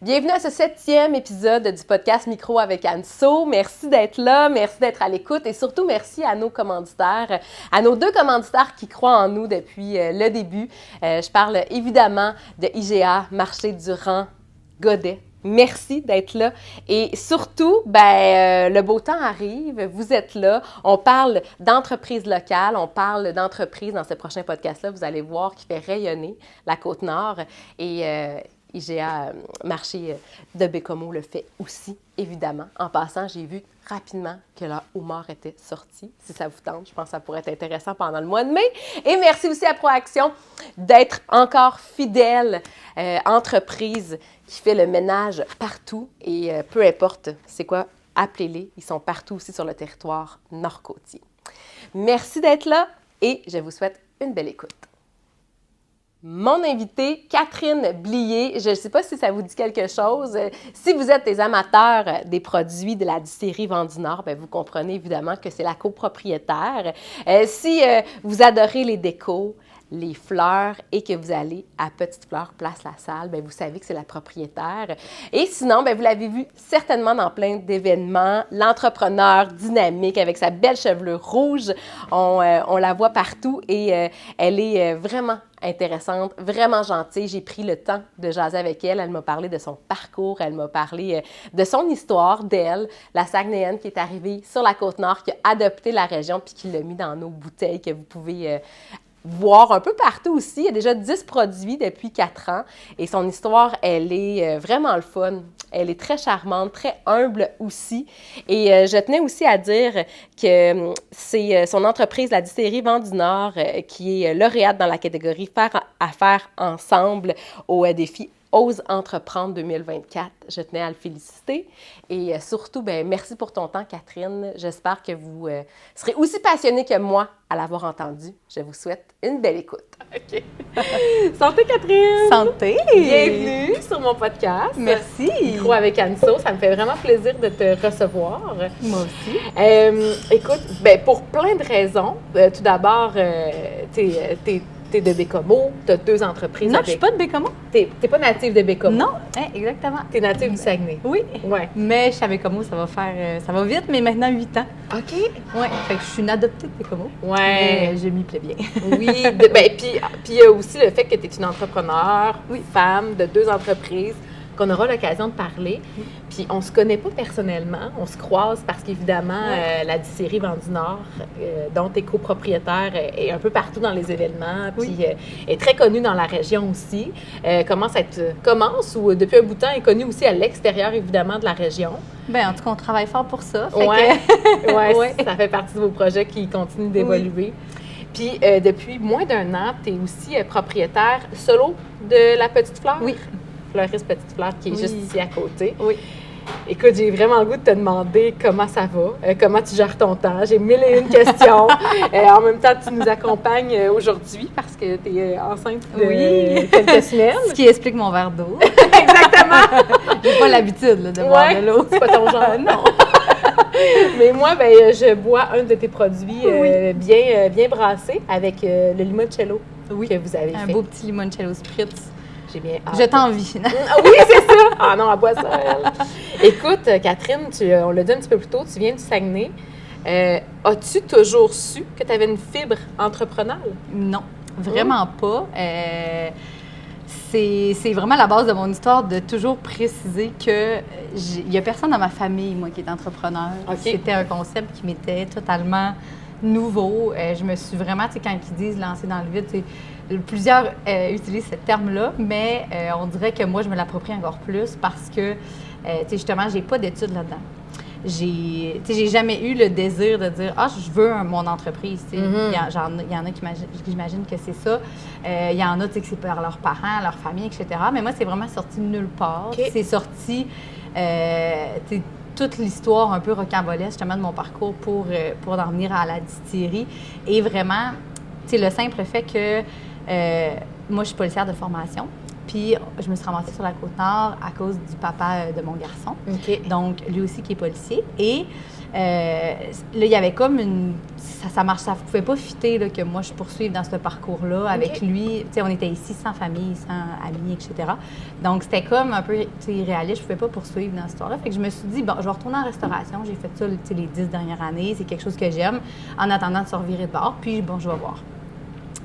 Bienvenue à ce 7e épisode du podcast Micro avec Anne-So. Merci d'être là, merci d'être à l'écoute et surtout merci à nos commanditaires, à nos 2 commanditaires qui croient en nous depuis le début. Je parle évidemment de IGA, Marché Durand, Godet. Merci d'être là. Et surtout, le beau temps arrive, vous êtes là. On parle d'entreprises locales, on parle d'entreprises dans ce prochain podcast-là, vous allez voir, qui fait rayonner la Côte-Nord. Et IGA Marché de Bécomo le fait aussi, évidemment. En passant, j'ai vu rapidement que la homard était sortie. Si ça vous tente, je pense que ça pourrait être intéressant pendant le mois de mai. Et merci aussi à Proaction d'être encore fidèle entreprise qui fait le ménage partout. Et peu importe c'est quoi, appelez-les. Ils sont partout aussi sur le territoire nord-côtier. Merci d'être là et je vous souhaite une belle écoute. Mon invitée, Catherine Blier, je ne sais pas si ça vous dit quelque chose. Si vous êtes des amateurs des produits de la distillerie Vent du Nord, vous comprenez évidemment que c'est la copropriétaire. Si vous adorez les décos, les fleurs et que vous allez à Petite Fleur, Place La Salle, vous savez que c'est la propriétaire. Et sinon, vous l'avez vu certainement dans plein d'événements, l'entrepreneur dynamique avec sa belle chevelure rouge, on la voit partout et elle est vraiment intéressante, vraiment gentille. J'ai pris le temps de jaser avec elle. Elle m'a parlé de son parcours, elle m'a parlé de son histoire, d'elle, la Saguenayenne qui est arrivée sur la Côte-Nord, qui a adopté la région puis qui l'a mis dans nos bouteilles que vous pouvez voir un peu partout aussi. Il y a déjà 10 produits depuis 4 ans et son histoire, elle est vraiment le fun. Elle est très charmante, très humble aussi. Et je tenais aussi à dire que c'est son entreprise, la distillerie Vent du Nord, qui est lauréate dans la catégorie Faire affaires ensemble au défi Ose entreprendre 2024. Je tenais à le féliciter. Et surtout, merci pour ton temps, Catherine. J'espère que vous serez aussi passionnée que moi à l'avoir entendu. Je vous souhaite une belle écoute. OK. Santé, Catherine! Santé! Bienvenue sur mon podcast. Merci! Micro avec Anne-So. Ça me fait vraiment plaisir de te recevoir. Moi aussi. Écoute, pour plein de raisons. Tout d'abord, t'es de Bécomo, tu as 2 entreprises. Non, je suis pas de Bécomo. T'es pas native de Bécomo. Non, exactement. T'es native du Saguenay. Oui. Ouais. Mais je suis à Bécomo, ça va vite, mais maintenant 8 ans. OK. Oui, fait que je suis une adoptée de Bécomo. Ouais. Mais je m'y plais bien. Oui, puis il y a aussi le fait que tu es une entrepreneur, femme de 2 entreprises, qu'on aura l'occasion de parler. Puis on se connaît pas personnellement, on se croise parce qu'évidemment, la distillerie Vent du Nord, dont tu es copropriétaire, est un peu partout dans les événements, puis est très connue dans la région aussi. Commence ou depuis un bout de temps est connue aussi à l'extérieur, évidemment, de la région. Bien, en tout cas, on travaille fort pour ça. Oui, ça fait partie de vos projets qui continuent d'évoluer. Puis depuis moins d'1 an, tu es aussi propriétaire solo de la Petite Fleur. Oui. Fleuriste Petite Fleur, qui est juste ici à côté. Oui. Écoute, j'ai vraiment le goût de te demander comment ça va, comment tu gères ton temps. J'ai 1001 questions. En même temps, tu nous accompagnes aujourd'hui parce que tu es enceinte de quelques semaines. Ce qui explique mon verre d'eau. Exactement! J'ai pas l'habitude de boire de l'eau. C'est pas ton genre. Non. Mais moi, je bois un de tes produits bien brassé avec le limoncello que vous avez fait. Un beau petit limoncello spritz. J'ai bien hâte. Je t'envie. Oui, c'est ça! Ah non, elle boit ça, elle. Écoute, Catherine, on l'a dit un petit peu plus tôt, tu viens du Saguenay. As-tu toujours su que tu avais une fibre entrepreneuriale? Non, vraiment pas. C'est vraiment la base de mon histoire de toujours préciser que il n'y a personne dans ma famille, moi, qui est entrepreneur. Okay. C'était un concept qui m'était totalement nouveau. Je me suis vraiment, quand ils disent lancer dans le vide, plusieurs utilisent ce terme-là, mais on dirait que moi, je me l'approprie encore plus parce que, justement, j'ai pas d'études là-dedans. J'ai jamais eu le désir de dire « Ah, je veux mon entreprise. » Il y en a qui j'imagine que c'est ça. Il y en a que c'est par leurs parents, leur famille, etc. Mais moi, c'est vraiment sorti de nulle part. Okay. C'est sorti toute l'histoire un peu rocambolesque, justement, de mon parcours pour en venir à la distillerie. Et vraiment, le simple fait que moi, je suis policière de formation. puis je me suis ramassée sur la Côte-Nord à cause du papa de mon garçon. OK. Donc, lui aussi qui est policier. Et là, il y avait comme une... Ça marche, ça ne pouvait pas fitter là, que moi, je poursuive dans ce parcours-là avec lui. Tu sais, on était ici sans famille, sans amis, etc. Donc, c'était comme un peu irréaliste. Je ne pouvais pas poursuivre dans cette histoire-là. Fait que je me suis dit, bon, je vais retourner en restauration. J'ai fait ça les 10 dernières années. C'est quelque chose que j'aime en attendant de se revirer de bord. Puis, bon, je vais voir.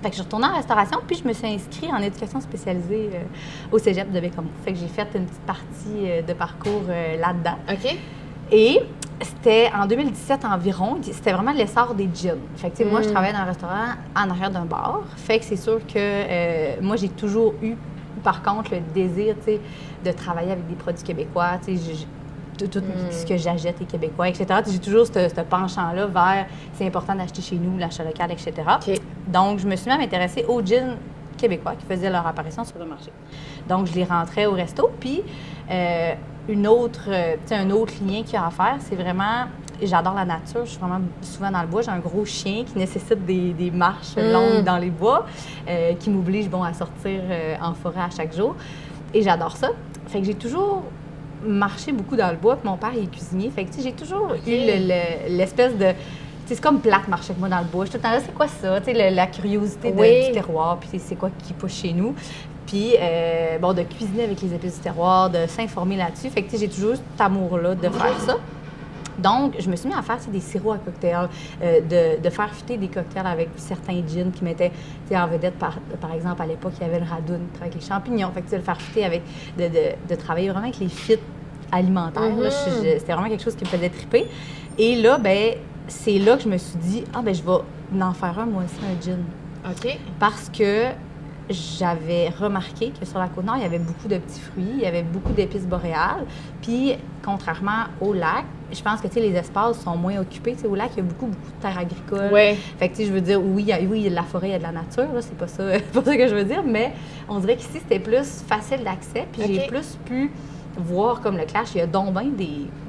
Fait que je suis retournée en restauration, puis je me suis inscrite en éducation spécialisée au cégep de Bécomo. Fait que j'ai fait une petite partie de parcours là-dedans. OK. Et c'était en 2017 environ, c'était vraiment l'essor des gyms. Fait que, tu sais, moi, je travaillais dans un restaurant en arrière d'un bar. Fait que c'est sûr que moi, j'ai toujours eu, par contre, le désir, tu sais, de travailler avec des produits québécois. Tu sais, tout ce que j'achète est québécois, etc. J'ai toujours ce penchant-là vers c'est important d'acheter chez nous, l'achat local, etc. OK. Donc, je me suis même intéressée aux jeans québécois qui faisaient leur apparition sur le marché. Donc, je les rentrais au resto. Puis, un autre lien qu'il y a à faire, c'est vraiment... J'adore la nature, je suis vraiment souvent dans le bois. J'ai un gros chien qui nécessite des marches longues dans les bois, qui m'oblige à sortir en forêt à chaque jour. Et j'adore ça. Fait que j'ai toujours marché beaucoup dans le bois, puis mon père il est cuisinier. Fait que j'ai toujours eu l'espèce de... C'est comme plate marcher avec moi dans le bois. Je suis tout le temps là, c'est quoi ça? La curiosité du terroir, puis c'est quoi qui pousse chez nous. Puis, de cuisiner avec les épices du terroir, de s'informer là-dessus. Fait que j'ai toujours cet amour-là de faire ça. Donc, je me suis mis à faire des sirops à cocktails, de faire fitter des cocktails avec certains gins qui mettaient en vedette. Par exemple, à l'époque, il y avait le radoun avec les champignons. Fait que de le faire fitter avec, de travailler vraiment avec les fits alimentaires. C'était vraiment quelque chose qui me faisait triper. Et là, c'est là que je me suis dit, je vais en faire un, moi aussi, un gin. OK. Parce que j'avais remarqué que sur la Côte-Nord, il y avait beaucoup de petits fruits, il y avait beaucoup d'épices boréales. Puis, contrairement au lac, je pense que les espaces sont moins occupés. Au lac, il y a beaucoup de terres agricoles. Ouais. Fait que je veux dire, oui, il y a de la forêt, il y a de la nature, là, c'est pas ça, pas ça que je veux dire, mais on dirait qu'ici, c'était plus facile d'accès. Puis j'ai plus pu voir comme le clash, il y a donc bien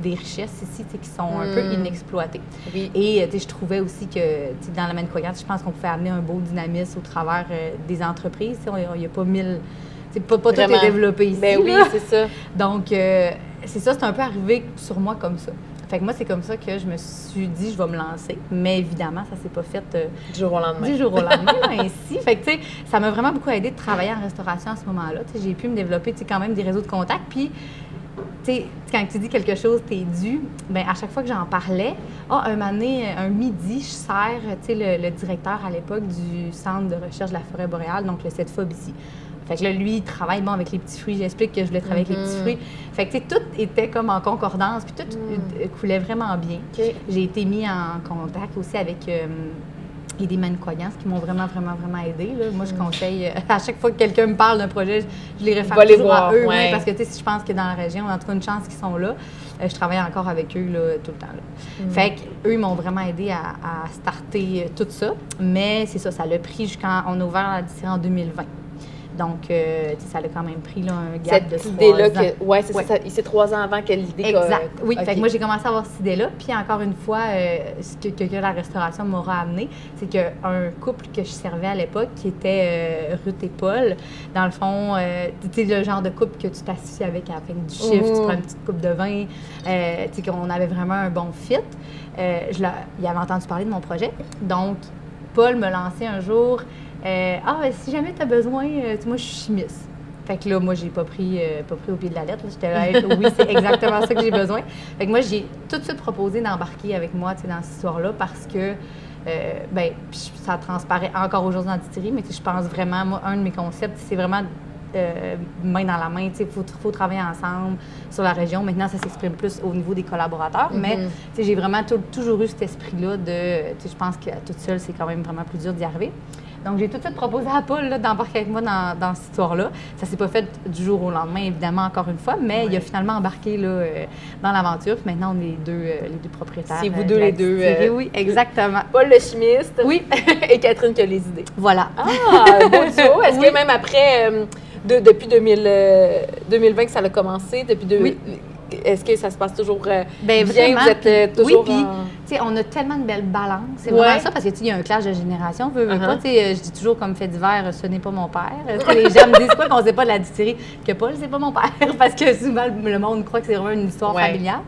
des richesses ici qui sont un peu inexploitées. Oui. Et je trouvais aussi que dans la Maine-Coyante, je pense qu'on pouvait amener un beau dynamisme au travers des entreprises. Il n'y a pas mille... Pas tout est développé ici. Ben oui, c'est ça. Donc, c'est ça, c'est un peu arrivé sur moi comme ça. Fait que moi, c'est comme ça que je me suis dit, je vais me lancer. Mais évidemment, ça s'est pas fait du jour au lendemain. Du jour au lendemain, ainsi. Fait que, ça m'a vraiment beaucoup aidé de travailler en restauration à ce moment-là. J'ai pu me développer, quand même des réseaux de contacts. Puis, quand tu dis quelque chose, t'es dû, à chaque fois que j'en parlais, un midi, je sers, le directeur à l'époque du Centre de recherche de la forêt boréale, donc le CETFOB ici. Fait que là, lui, il travaille avec les petits fruits. J'explique que je voulais travailler avec les petits fruits. Fait que, tout était comme en concordance, puis tout coulait vraiment bien. Okay. J'ai été mis en contact aussi avec des Maine-Coyans qui m'ont vraiment, vraiment, vraiment aidée. Là. Moi, je conseille, à chaque fois que quelqu'un me parle d'un projet, je les réfère toujours à eux. Ouais. Parce que, si je pense que dans la région, en tout cas, une chance qu'ils sont là, je travaille encore avec eux là, tout le temps. Là. Fait qu'eux, ils m'ont vraiment aidé à starter tout ça. Mais c'est ça, ça l'a pris jusqu'à... On a ouvert la distillerie en 2020. Donc, ça l'a quand même pris là, un gap de 3 ans. Oui, c'est ça. C'est 3 ans avant que l'idée... Exact. Oui, fait que moi, j'ai commencé à avoir cette idée-là. Puis, encore une fois, ce que la restauration m'aura amené, c'est qu'un couple que je servais à l'époque, qui était Ruth et Paul, dans le fond, tu sais, le genre de couple que tu t'associes avec à la fin du chiffre, tu prends une petite coupe de vin, tu sais, qu'on avait vraiment un bon fit. Il avait entendu parler de mon projet. Donc, Paul me lançait un jour... si jamais tu as besoin, moi, je suis chimiste. Fait que là, moi, j'ai pas pris au pied de la lettre. J'étais là, oui, c'est exactement ça que j'ai besoin. Fait que moi, j'ai tout de suite proposé d'embarquer avec moi dans cette histoire-là parce que, ça transparaît encore aujourd'hui dans la distillerie, mais je pense vraiment, moi, un de mes concepts, c'est vraiment main dans la main. Il faut travailler ensemble sur la région. Maintenant, ça s'exprime plus au niveau des collaborateurs, mais j'ai vraiment toujours eu cet esprit-là de, je pense que toute seule, c'est quand même vraiment plus dur d'y arriver. Donc, j'ai tout de suite proposé à Paul d'embarquer avec moi dans cette histoire-là. Ça s'est pas fait du jour au lendemain, évidemment, encore une fois, mais il a finalement embarqué là, dans l'aventure. Puis maintenant, on est les deux propriétaires. C'est vous deux, les deux. Oui, exactement. Paul le chimiste. Oui. Et Catherine qui a les idées. Voilà. Ah, beau duo. Est-ce que même après, depuis 2020 que ça a commencé, est-ce que ça se passe toujours bien? Vraiment, Vous êtes toujours... Oui, puis sais, on a tellement de belles balances. C'est vraiment ça, parce que, tu sais, il y a un clash de génération. Veux pas, tu sais, je dis toujours comme fait divers, ce n'est pas mon père. Les gens me disent pas qu'on sait pas de la distillerie, que Paul, c'est pas mon père, parce que souvent, le monde croit que c'est vraiment une histoire familiale.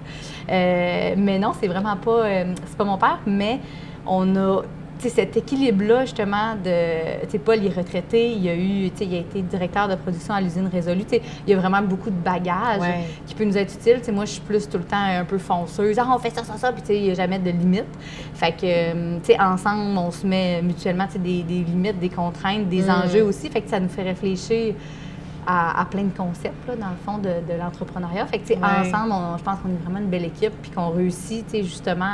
Mais non, c'est vraiment pas, c'est pas mon père, mais on a, tu sais, cet équilibre-là, justement, de, tu sais, Paul, il est retraité, il a été directeur de production à l'usine Résolue, tu sais, il y a vraiment beaucoup de bagages qui peut nous être utile. Tu sais, moi, je suis plus tout le temps un peu fonceuse, on fait ça, puis tu sais, il n'y a jamais de limite. Fait que, tu sais, ensemble, on se met mutuellement, tu sais, des limites, des contraintes, des enjeux aussi, fait que ça nous fait réfléchir à plein de concepts, là, dans le fond, de l'entrepreneuriat. Fait que, tu sais, ensemble, je pense qu'on est vraiment une belle équipe, puis qu'on réussit, tu sais, justement,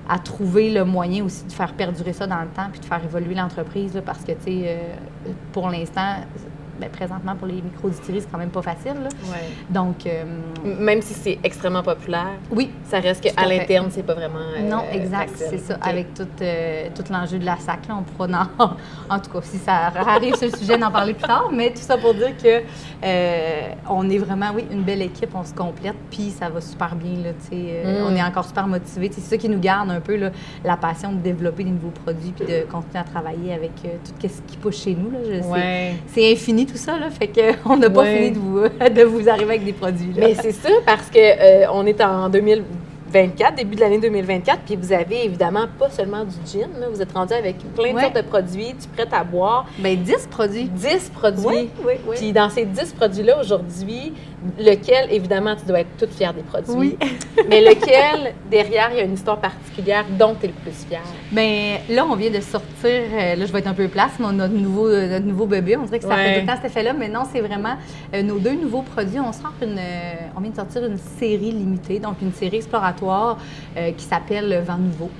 à trouver le moyen aussi de faire perdurer ça dans le temps puis de faire évoluer l'entreprise, là, parce que, tu sais, pour l'instant, présentement, pour les micro-distilleries, c'est quand même pas facile, là. Donc... même si c'est extrêmement populaire, ça reste qu'à l'interne, c'est pas vraiment non, exact, c'est ça. Avec tout l'enjeu de la SAC, là, on pourra en tout cas, si ça arrive sur le sujet, d'en parler plus tard, mais tout ça pour dire que on est vraiment, une belle équipe, on se complète, puis ça va super bien, là, tu sais. On est encore super motivés. C'est ça qui nous garde un peu, là, la passion de développer des nouveaux produits puis de continuer à travailler avec tout ce qui pousse chez nous, là. C'est infini, tout ça, là, fait qu'on n'a pas fini de vous arriver avec des produits, là. Mais c'est ça, parce que on est en 2024, début de l'année 2024, puis vous avez évidemment pas seulement du gin, là, vous êtes rendu avec plein de sortes de produits, tu prêtes à boire. Bien, 10 produits. 10 produits. Oui. Puis dans ces 10 produits-là, aujourd'hui, lequel, évidemment, tu dois être toute fière des produits. Oui. Mais lequel, derrière, il y a une histoire particulière dont tu es le plus fière? Bien, là, on vient de sortir, là, je vais être un peu place, mais notre nouveau bébé, on dirait que ça fait tout le temps cet effet-là, mais non, c'est vraiment nos 2 nouveaux produits. On vient de sortir une série limitée, donc une série exploratoire qui s'appelle Vent Nouveau.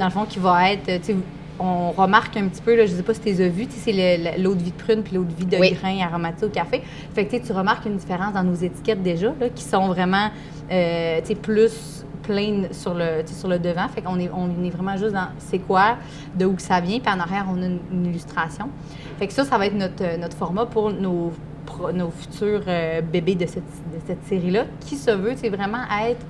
Dans le fond, qui va être, tu sais, on remarque un petit peu, là, je ne sais pas si tu les as vus, c'est l'eau de vie de prune puis l'eau de vie de grain aromatisé au café. Fait que tu remarques une différence dans nos étiquettes déjà, là, qui sont vraiment plus pleines sur le devant. Fait qu'on est vraiment juste dans c'est quoi, de où que ça vient, puis en arrière, on a une illustration. Fait que ça va être notre format pour nos futurs bébés de cette série-là, qui se veut, c'est vraiment être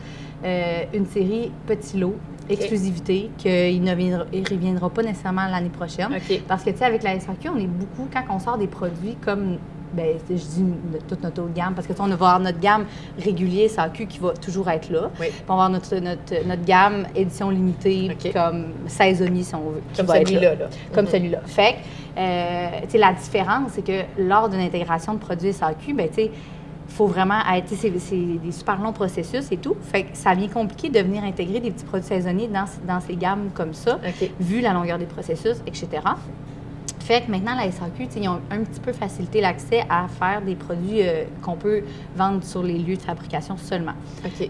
une série petit lot, exclusivité, qu'il ne reviendra pas nécessairement l'année prochaine. Parce que, tu sais, avec la SAQ, on est beaucoup, quand on sort des produits comme, je dis toute notre haute gamme, parce que, on va avoir notre gamme régulier SAQ qui va toujours être là. Puis on va avoir notre gamme édition limitée, comme saisonnier, si on veut. Comme celui-là. Comme celui-là. Fait que, tu sais, la différence, c'est que lors d'une intégration de produits SAQ, tu sais, il faut vraiment être, c'est des super longs processus et tout. Fait que ça devient compliqué de venir intégrer des petits produits saisonniers dans ces gammes comme ça, vu la longueur des processus, etc. Fait que maintenant, la SAQ, ils ont un petit peu facilité l'accès à faire des produits qu'on peut vendre sur les lieux de fabrication seulement.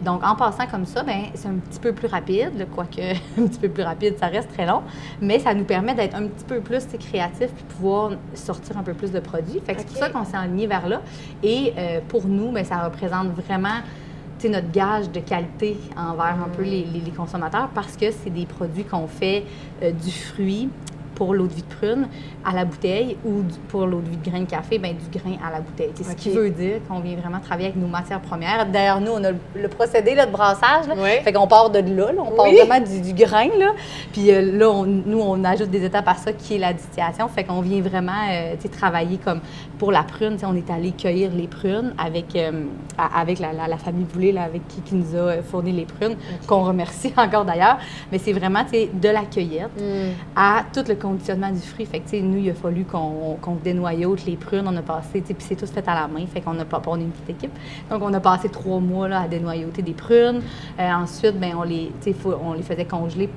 Donc, en passant comme ça, c'est un petit peu plus rapide, quoique un petit peu plus rapide, ça reste très long, mais ça nous permet d'être un petit peu plus créatifs puis pouvoir sortir un peu plus de produits. Fait que c'est pour ça qu'on s'est aligné vers là. Et pour nous, ça représente vraiment notre gage de qualité envers un peu les consommateurs, parce que c'est des produits qu'on fait du fruit pour l'eau de vie de prune à la bouteille ou pour l'eau de vie de grain de café, du grain à la bouteille. Ce qui veut dire qu'on vient vraiment travailler avec nos matières premières. D'ailleurs, nous, on a le procédé là, de brassage. Là. Fait qu'on part de là. On part vraiment du grain. Là. Puis là, on ajoute des étapes à ça qui est la distillation. Fait qu'on vient vraiment travailler comme pour la prune. On est allé cueillir les prunes avec la famille Boulet là, avec qui nous a fourni les prunes, qu'on remercie encore d'ailleurs. Mais c'est vraiment de la cueillette à tout le conditionnement du fruit. Fait que, nous, il a fallu qu'on dénoyaute les prunes. On a passé, puis c'est tout fait à la main. Fait qu'on on est une petite équipe. Donc, on a passé 3 mois là, à dénoyauter des prunes. Ensuite, on les faisait congeler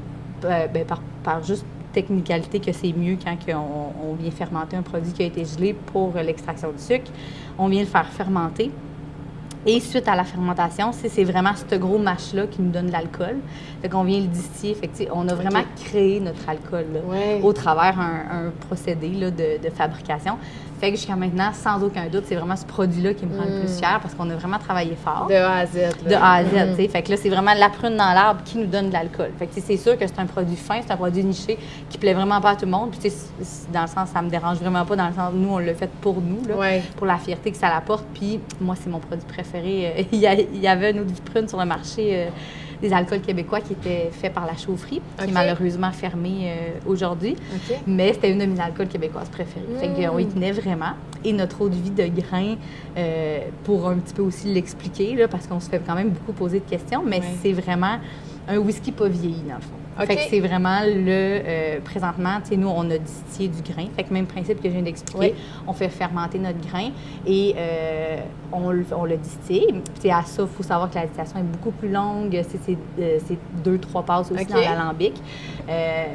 par juste technicalité que c'est mieux quand on vient fermenter un produit qui a été gelé pour l'extraction du sucre. On vient le faire fermenter. Et suite à la fermentation, c'est vraiment ce gros mash-là qui nous donne l'alcool. Fait qu'on vient le distiller. Fait que, on a vraiment créé notre alcool là, au travers un procédé là, de fabrication. Fait que jusqu'à maintenant, sans aucun doute, c'est vraiment ce produit-là qui me rend le plus fière parce qu'on a vraiment travaillé fort. De A à Z. Là. De A à Z, Fait que là, c'est vraiment la prune dans l'arbre qui nous donne de l'alcool. Fait que c'est sûr que c'est un produit fin, c'est un produit niché qui plaît vraiment pas à tout le monde. Puis dans le sens, ça me dérange vraiment pas dans le sens, nous, on l'a fait pour nous, là, pour la fierté que ça apporte. Puis moi, c'est mon produit préféré. Il y avait une eau de vie de prune sur le marché des alcools québécois qui étaient faits par la chaufferie, qui est malheureusement fermée aujourd'hui. Mais c'était une de mes alcools québécoises préférées. Fait qu'on y tenait vraiment. Et notre eau de vie de grain, pour un petit peu aussi l'expliquer, là, parce qu'on se fait quand même beaucoup poser de questions, mais c'est vraiment un whisky pas vieilli, dans le fond. Fait que c'est vraiment présentement, tu sais, nous, on a distillé du grain. Fait que même principe que je viens d'expliquer, on fait fermenter notre grain et on le distille. Puis à ça, il faut savoir que la distillation est beaucoup plus longue. C'est 2-3 passes aussi dans l'alambic.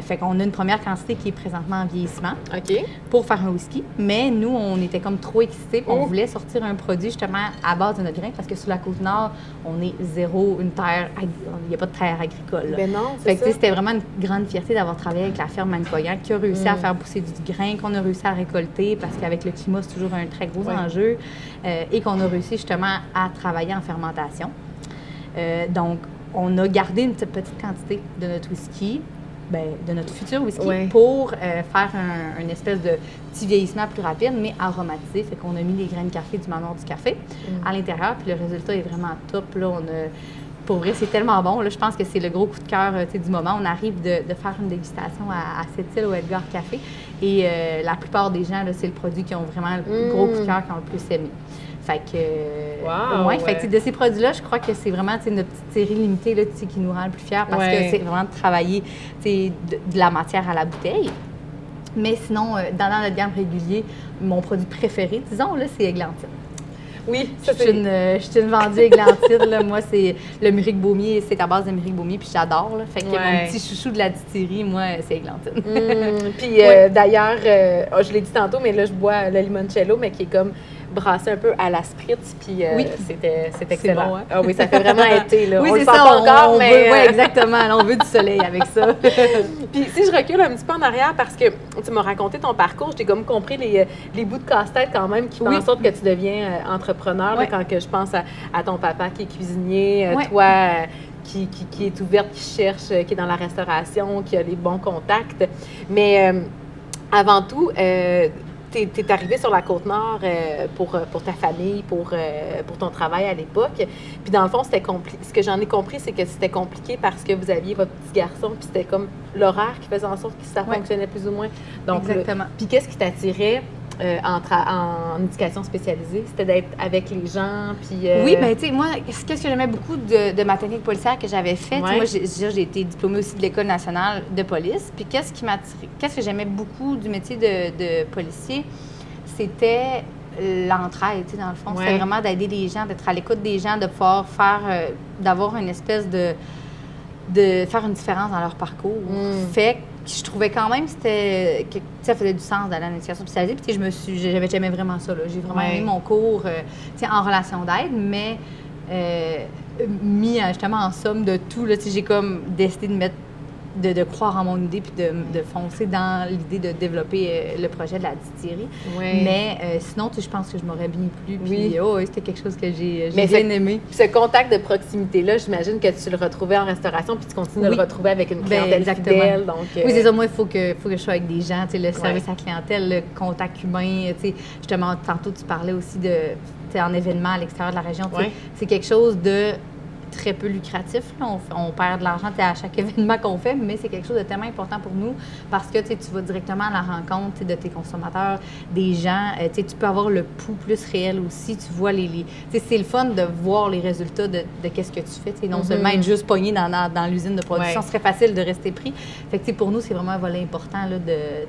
Fait qu'on a une première quantité qui est présentement en vieillissement pour faire un whisky. Mais nous, on était comme trop excités. On voulait sortir un produit justement à base de notre grain parce que sur la Côte-Nord, on est une terre, il n'y a pas de terre agricole. Ben non, fait que c'était vraiment une grande fierté d'avoir travaillé avec la ferme Manekoyan qui a réussi à faire pousser du grain, qu'on a réussi à récolter parce qu'avec le climat, c'est toujours un très gros enjeu et qu'on a réussi justement à travailler en fermentation. Donc, on a gardé une petite quantité de notre whisky, de notre futur whisky pour faire un espèce de petit vieillissement plus rapide, mais aromatisé. Fait qu'on a mis les grains de café du manoir du café à l'intérieur, puis le résultat est vraiment top. Là, pour vrai, c'est tellement bon. Là, je pense que c'est le gros coup de cœur du moment. On arrive de faire une dégustation à Sept-Îles au Edgar Café et la plupart des gens, là, c'est le produit qui ont vraiment le gros coup de cœur, qui ont le plus aimé. Fait que, fait que de ces produits-là, je crois que c'est vraiment notre petite série limitée là, qui nous rend le plus fiers parce que c'est vraiment de travailler de la matière à la bouteille. Mais sinon, dans notre gamme régulier, mon produit préféré, disons, là, c'est Églantine. Oui, je suis une vendue Églantine. Là. Moi, c'est le Muric Baumier, c'est à base de Muric Baumier, puis j'adore. Là. Fait que mon petit chouchou de la distillerie, moi, c'est Églantine. Puis d'ailleurs, je l'ai dit tantôt, mais là, je bois le limoncello, mais qui est comme brassé un peu à la spritz, puis c'est excellent. Bon, hein? Ah oui, ça fait vraiment été, là. Oui, on c'est le ça, sent pas encore, mais... Oui, exactement. Là, on veut du soleil avec ça. Puis si je recule un petit peu en arrière, parce que tu m'as raconté ton parcours, j'ai comme compris les bouts de casse-tête quand même qui font en sorte que tu deviens entrepreneur, là, quand que je pense à ton papa qui est cuisinier, toi... Qui est ouverte, qui cherche, qui est dans la restauration, qui a les bons contacts. Mais avant tout, tu es arrivé sur la Côte-Nord pour ta famille, pour ton travail à l'époque. Puis dans le fond, c'était ce que j'en ai compris, c'est que c'était compliqué parce que vous aviez votre petit garçon, puis c'était comme l'horaire qui faisait en sorte que ça fonctionnait plus ou moins. Donc, exactement. Puis qu'est-ce qui t'attirait en éducation spécialisée? C'était d'être avec les gens, puis... Oui, bien, tu sais, moi, qu'est-ce que j'aimais beaucoup de ma technique policière que j'avais faite? Moi, j'ai été diplômée aussi de l'École nationale de police. Puis qu'est-ce que j'aimais beaucoup du métier de policier? C'était l'entraide, tu sais, dans le fond. C'était vraiment d'aider les gens, d'être à l'écoute des gens, de pouvoir d'avoir une espèce de faire une différence dans leur parcours. Fait que je trouvais quand même que ça faisait du sens d'aller en éducation spécialisée. Puis j'aimais vraiment ça. J'ai vraiment aimé mon cours en relation d'aide, mais mis justement en somme de tout. J'ai comme décidé de croire en mon idée puis de foncer dans l'idée de développer le projet de la distillerie. Mais sinon, je pense que je m'aurais bien plu. Puis c'était quelque chose que j'ai bien aimé. Ce contact de proximité-là, j'imagine que tu le retrouvais en restauration puis tu continues de le retrouver avec une clientèle fidèle. Donc, oui, c'est ça. Moi, il faut que je sois avec des gens. Le service à clientèle, le contact humain. Justement, tantôt, tu parlais aussi en événement à l'extérieur de la région. C'est quelque chose de très peu lucratif. Là. On perd de l'argent à chaque événement qu'on fait, mais c'est quelque chose de tellement important pour nous parce que tu vas directement à la rencontre de tes consommateurs, des gens. Tu peux avoir le pouls plus réel aussi. Tu vois c'est le fun de voir les résultats de qu'est-ce que tu fais. Non seulement être juste pogné dans l'usine de production, ce serait facile de rester pris. Fait que pour nous, c'est vraiment un volet important là,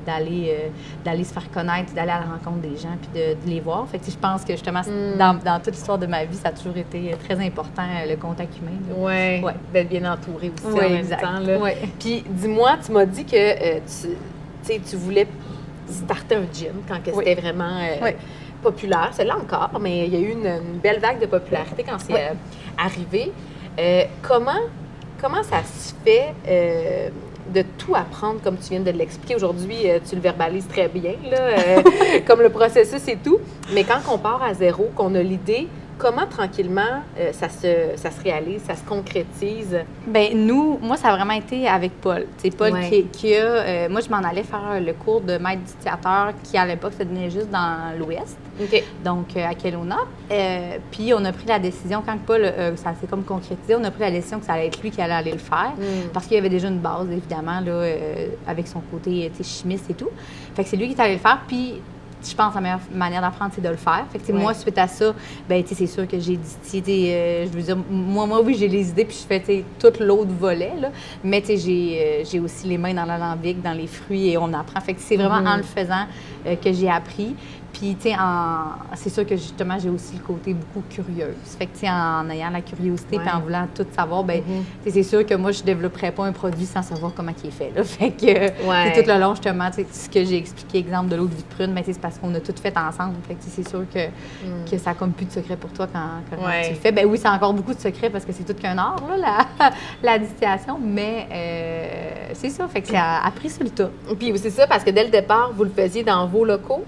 d'aller se faire connaître, d'aller à la rencontre des gens puis de les voir. Fait que je pense que justement, dans toute l'histoire de ma vie, ça a toujours été très important, le contact humain. D'être bien entouré aussi en même temps. Puis dis-moi, tu m'as dit que tu voulais starter un gym quand c'était vraiment populaire. C'est là encore, mais il y a eu une belle vague de popularité quand c'est arrivé. Comment ça se fait de tout apprendre comme tu viens de l'expliquer? Aujourd'hui, tu le verbalises très bien, là, comme le processus et tout. Mais quand on part à zéro, qu'on a l'idée, comment tranquillement ça se réalise, ça se concrétise? Bien, moi, ça a vraiment été avec Paul. C'est Paul qui a... moi, je m'en allais faire le cours de maître dictateur qui, à l'époque, se donnait juste dans l'Ouest. OK. Donc, à Kelowna. Puis, on a pris la décision, quand Paul, ça s'est comme concrétisé, on a pris la décision que ça allait être lui qui allait aller le faire. Parce qu'il y avait déjà une base, évidemment, là, avec son côté chimiste et tout. Fait que c'est lui qui est allé le faire. Puis, je pense que la meilleure manière d'apprendre, c'est de le faire. Fait que, moi, suite à ça, ben, c'est sûr que j'ai dit, je veux dire, moi, oui, j'ai les idées, puis je fais tout l'autre volet, là. Mais, j'ai aussi les mains dans l'alambic, dans les fruits, et on apprend. Fait que c'est vraiment en le faisant que j'ai appris. Puis, c'est sûr que, justement, j'ai aussi le côté beaucoup curieuse. Fait que, en ayant la curiosité puis en voulant tout savoir, ben c'est sûr que moi, je ne développerais pas un produit sans savoir comment il est fait, là. Fait que, tout le long, justement, ce que j'ai expliqué, exemple de l'eau de vie de prune, c'est parce qu'on a tout fait ensemble. Fait que, c'est sûr que ça n'a comme plus de secret pour toi quand tu le fais. Ben oui, c'est encore beaucoup de secret parce que c'est tout qu'un art, là, la distillation, mais c'est ça. Fait que ça a pris sur le tas. Puis, c'est ça, parce que dès le départ, vous le faisiez dans vos locaux.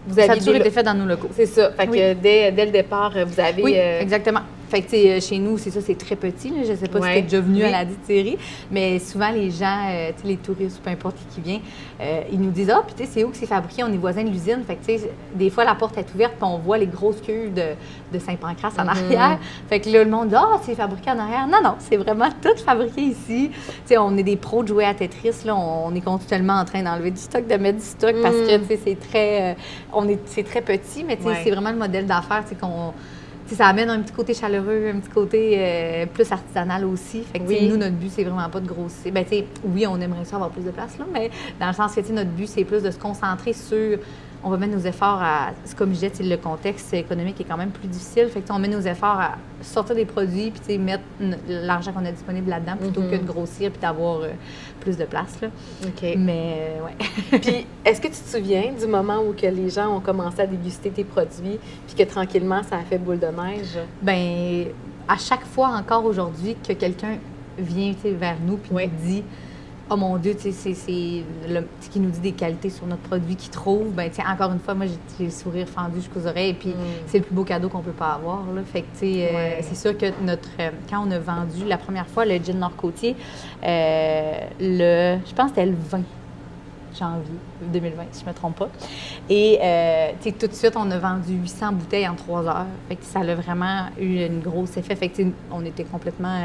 Ça a toujours été fait dans nos locaux. C'est ça. Fait que dès le départ, vous avez... Oui, exactement. Fait que, chez nous, c'est ça, c'est très petit. Là. Je ne sais pas si tu es déjà venu à la distillerie, mais souvent, les gens, les touristes ou peu importe qui vient, ils nous disent « Ah, puis tu sais, c'est où que c'est fabriqué? On est voisins de l'usine. » Fait que, tu sais, des fois, la porte est ouverte, puis on voit les grosses cuves de Saint-Pancras en arrière. Fait que là, le monde dit « Ah, c'est fabriqué en arrière. » Non, c'est vraiment tout fabriqué ici. Tu sais, on est des pros de jouer à Tetris. Là. On est continuellement en train d'enlever du stock, de mettre du stock, parce que, tu sais, c'est très... c'est très petit, mais tu sais, c'est vraiment le modèle d'affaires, tu sais, qu'on... T'sais, ça amène un petit côté chaleureux, un petit côté plus artisanal aussi. Fait que, nous, notre but, c'est vraiment pas de grossir. Ben, oui, on aimerait ça avoir plus de place, là, mais dans le sens que notre but, c'est plus de se concentrer sur... On va mettre nos efforts à... Comme je disais, le contexte économique est quand même plus difficile. Fait que, on met nos efforts à sortir des produits puis mettre l'argent qu'on a disponible là-dedans plutôt que de grossir puis d'avoir plus de place. Là. OK. Mais, Puis, est-ce que tu te souviens du moment où que les gens ont commencé à déguster tes produits puis que tranquillement, ça a fait boule de neige? Bien, à chaque fois encore aujourd'hui que quelqu'un vient vers nous puis nous dit « Oh mon Dieu, c'est qui nous dit des qualités sur notre produit qu'il trouve. » Bien, encore une fois, moi, j'ai le sourire fendu jusqu'aux oreilles. Puis, c'est le plus beau cadeau qu'on peut pas avoir. Là. Fait que, c'est sûr que quand on a vendu la première fois le gin Nord-Côtier, je pense que c'était le 20 janvier 2020, si je ne me trompe pas. Et, tout de suite, on a vendu 800 bouteilles en 3 heures. Fait que ça a vraiment eu un gros effet. Fait que, on était complètement...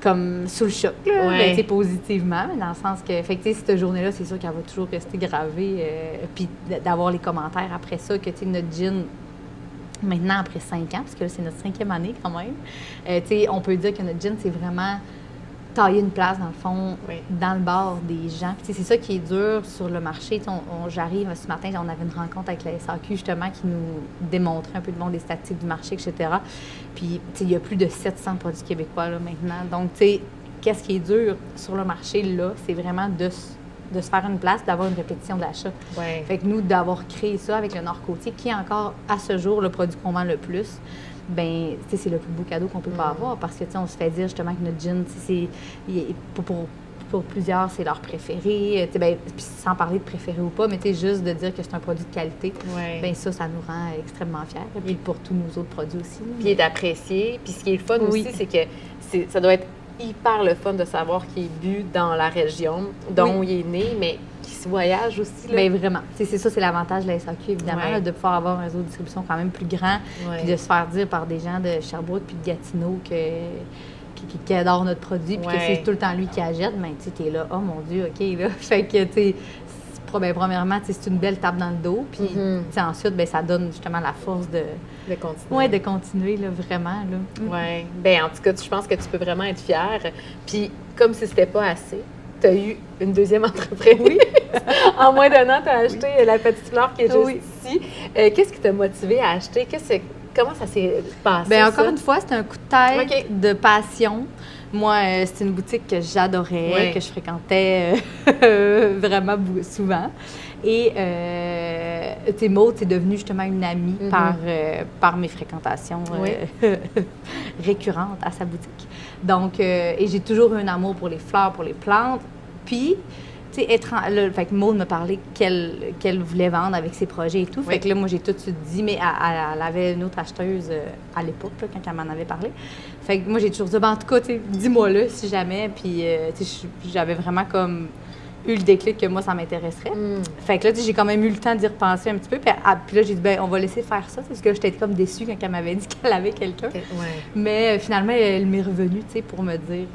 comme sous le choc, là, positivement, mais dans le sens que, fait que, cette journée-là, c'est sûr qu'elle va toujours rester gravée, puis d'avoir les commentaires après ça, que, notre gin, maintenant, après 5 ans, parce que là, c'est notre 5e année quand même, on peut dire que notre gin, c'est vraiment tailler une place, dans le fond, dans le bar des gens. Puis, c'est ça qui est dur sur le marché. J'arrive ce matin, on avait une rencontre avec la SAQ, justement, qui nous démontrait un peu des statistiques du marché, etc. Puis, il y a plus de 700 produits québécois, là, maintenant. Donc, qu'est-ce qui est dur sur le marché, là, c'est vraiment de se faire une place, d'avoir une répétition d'achat. Fait que nous, d'avoir créé ça avec le Nord-Côtier, qui est encore, à ce jour, le produit qu'on vend le plus, bien, c'est le plus beau cadeau qu'on peut pas avoir parce que, on se fait dire justement que notre gin, pour plusieurs, c'est leur préféré. Puis sans parler de préféré ou pas, mais juste de dire que c'est un produit de qualité, bien ça nous rend extrêmement fiers. Et puis pour tous nos autres produits aussi. Puis il est apprécié. Puis ce qui est le fun aussi, c'est que ça doit être hyper le fun de savoir qu'il est bu dans la région dont il est né, mais qui se voyage aussi. Bien, vraiment. C'est ça, c'est l'avantage de la SAQ, évidemment, là, de pouvoir avoir un réseau de distribution quand même plus grand, puis de se faire dire par des gens de Sherbrooke puis de Gatineau qui adorent notre produit, puis que c'est tout le temps lui qui achète, mais tu es là, oh mon Dieu, OK, là. Fait que, tu sais, premièrement, c'est une belle tape dans le dos, puis ensuite, bien, ça donne justement la force de continuer. Oui, de continuer, là, vraiment. Oui. Bien, en tout cas, je pense que tu peux vraiment être fière. Puis, comme si c'était pas assez, tu as eu une deuxième entreprise. Oui. En moins d'un an, tu as acheté la Petite Fleur qui est juste ici. Qu'est-ce qui t'a motivé à acheter? Comment ça s'est passé? Bien, encore une fois, c'était un coup de tête de passion. Moi, c'est une boutique que j'adorais, que je fréquentais vraiment souvent. Et Maud, c'est devenue justement une amie par mes fréquentations récurrentes à sa boutique. Donc, et j'ai toujours eu un amour pour les fleurs, pour les plantes. Puis, tu sais, fait que Maud me parlait qu'elle voulait vendre avec ses projets et tout. Fait que là, moi, j'ai tout de suite dit, mais elle avait une autre acheteuse à l'époque, là, quand elle m'en avait parlé. Fait que moi, j'ai toujours dit, ben, en tout cas, dis-moi-le si jamais. Puis, j'avais vraiment comme eu le déclic que moi, ça m'intéresserait. Fait que là, j'ai quand même eu le temps d'y repenser un petit peu. Puis là, j'ai dit, ben, on va laisser faire ça. Parce que j'étais comme déçue quand elle m'avait dit qu'elle avait quelqu'un. Mais finalement, elle m'est revenue, tu sais, pour me dire,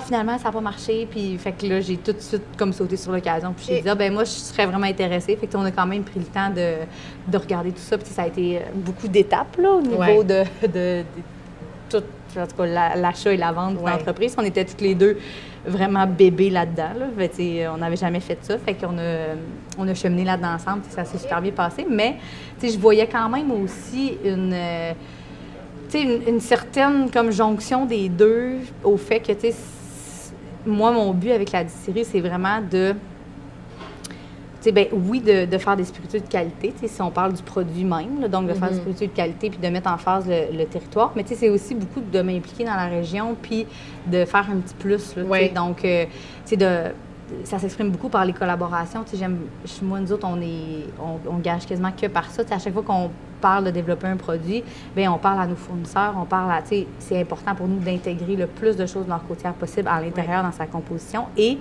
finalement, ça n'a pas marché. Puis, fait que là, j'ai tout de suite comme sauté sur l'occasion. Puis, j'ai dit, ben, moi, je serais vraiment intéressée. Fait que, on a quand même pris le temps de regarder tout ça. Puis, ça a été beaucoup d'étapes, là, au niveau de tout, en tout cas, l'achat et la vente de l'entreprise. On était toutes les deux vraiment bébés là-dedans. Là. Fait, on n'avait jamais fait ça. Fait qu'on a cheminé là-dedans ensemble. Ça s'est super bien passé. Mais je voyais quand même aussi une certaine comme jonction des deux au fait que, moi, mon but avec la distillerie, c'est vraiment de faire des spiritueux de qualité, si on parle du produit même, là, donc de faire des spiritueux de qualité puis de mettre en phase le territoire. Mais c'est aussi beaucoup de m'impliquer dans la région puis de faire un petit plus. Là, donc, ça s'exprime beaucoup par les collaborations. Moi, nous autres, on gage quasiment que par ça. À chaque fois qu'on parle de développer un produit, bien, on parle à nos fournisseurs, on parle à, c'est important pour nous d'intégrer le plus de choses de leur côtière possible à l'intérieur dans sa composition et,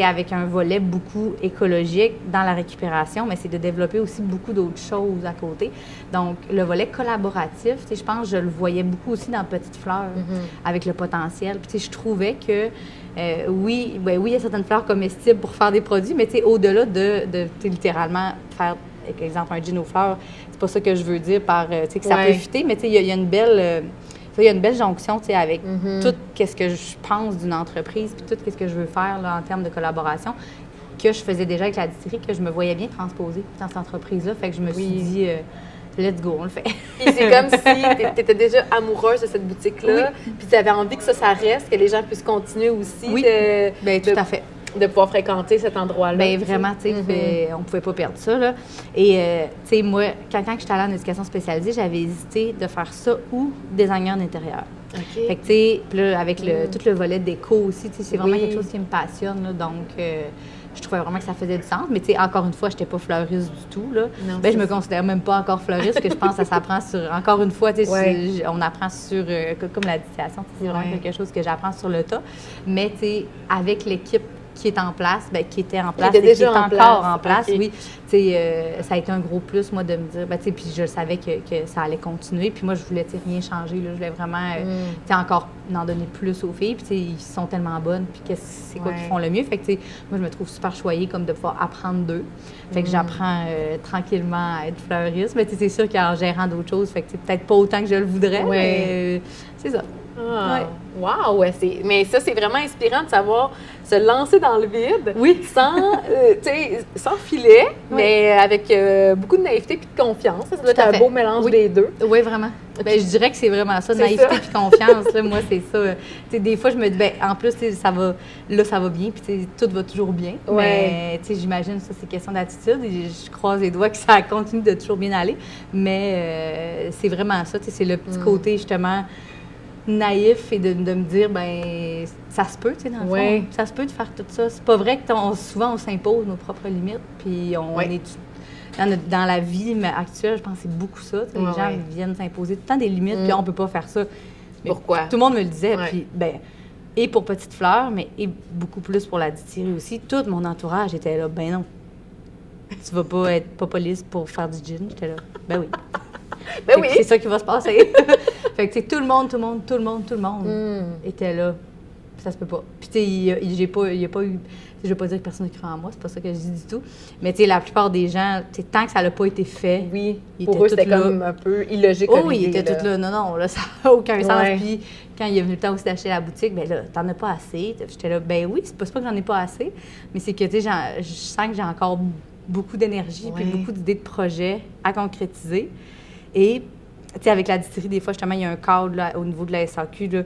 avec un volet beaucoup écologique dans la récupération, mais c'est de développer aussi beaucoup d'autres choses à côté. Donc, le volet collaboratif, je pense que je le voyais beaucoup aussi dans Petite Fleur, avec le potentiel. Puis, je trouvais que, oui, il y a certaines fleurs comestibles pour faire des produits, mais au-delà de littéralement faire, par exemple, un gin aux fleurs, c'est pas ça que je veux dire par, que ça peut fitter, mais il y a une belle... il y a une belle jonction avec tout ce que je pense d'une entreprise puis tout ce que je veux faire là, en termes de collaboration que je faisais déjà avec la distillerie, que je me voyais bien transposer dans cette entreprise-là. Fait que je me suis dit, let's go, on le fait. Puis c'est comme si tu étais déjà amoureuse de cette boutique-là, puis tu avais envie que ça reste, que les gens puissent continuer aussi tout à fait. De pouvoir fréquenter cet endroit-là. Bien, vraiment, tu sais, on pouvait pas perdre ça, là. Et, tu sais, moi, quand j'étais allée en éducation spécialisée, j'avais hésité de faire ça ou designer d'intérieur. Fait que, tu sais, là, avec tout le volet déco aussi, tu sais, c'est vraiment quelque chose qui me passionne, là, donc... je trouvais vraiment que ça faisait du sens. Mais, tu sais, encore une fois, je n'étais pas fleuriste du tout, là. Non, je me considère même pas encore fleuriste, parce que je pense que ça s'apprend sur... Encore une fois, tu sais, on apprend sur... comme la distillation, c'est vraiment quelque chose que j'apprends sur le tas. Mais, tu sais, avec l'équipe qui est en place, qui était en place et qui est encore en place, oui. Ça a été un gros plus, moi, de me dire, puis je savais que ça allait continuer. Puis moi, je voulais rien changer, là. Je voulais vraiment, encore en donner plus aux filles. Puis ils sont tellement bonnes, puis c'est quoi qu'ils font le mieux. Fait que, moi, je me trouve super choyée comme de pouvoir apprendre d'eux. Fait que j'apprends tranquillement à être fleuriste. Mais c'est sûr qu'en gérant d'autres choses, fait que peut-être pas autant que je le voudrais, mais c'est ça. Wow! Mais ça, c'est vraiment inspirant de savoir se lancer dans le vide sans filet, mais avec beaucoup de naïveté et de confiance. Ça doit être un beau mélange des deux. Oui, vraiment. Je dirais que c'est vraiment ça, naïveté et confiance. Là, moi, c'est ça. Des fois, je me dis, en plus, ça va bien, puis tout va toujours bien. Mais j'imagine ça, c'est question d'attitude. Et je croise les doigts que ça continue de toujours bien aller. Mais c'est vraiment ça. C'est le petit côté, justement, naïf et de me dire, ça se peut, dans le fond. Ça se peut de faire tout ça. C'est pas vrai que souvent, on s'impose nos propres limites, puis on est... Dans la vie actuelle, je pense que c'est beaucoup ça. Les gens viennent s'imposer tout le temps des limites, puis on peut pas faire ça. Mais pourquoi? Tout le monde me le disait, puis et pour Petite Fleur, mais et beaucoup plus pour la distillerie aussi. Tout mon entourage était là, non. Tu vas pas être pas police pour faire du gin. J'étais là, oui. C'est ça qui va se passer. Fait que, tout le monde était là. Ça se peut pas. Puis, il y a pas eu... Je ne veux pas dire que personne ne croit en moi, c'est pas ça que je dis du tout. Mais, la plupart des gens, tant que ça n'a pas été fait... Oui, pour eux, c'était comme un peu illogique. Oh oui, ils étaient tous là. Non, là, ça n'a aucun sens. Puis, quand il est venu le temps aussi d'acheter la boutique, là, t'en as pas assez. J'étais là, oui, c'est pas que j'en ai pas assez, mais c'est que, je sens que j'ai encore beaucoup d'énergie puis beaucoup d'idées de projets à concrétiser. Et, avec la distillerie, des fois, justement, il y a un cadre là, au niveau de la SAQ, là,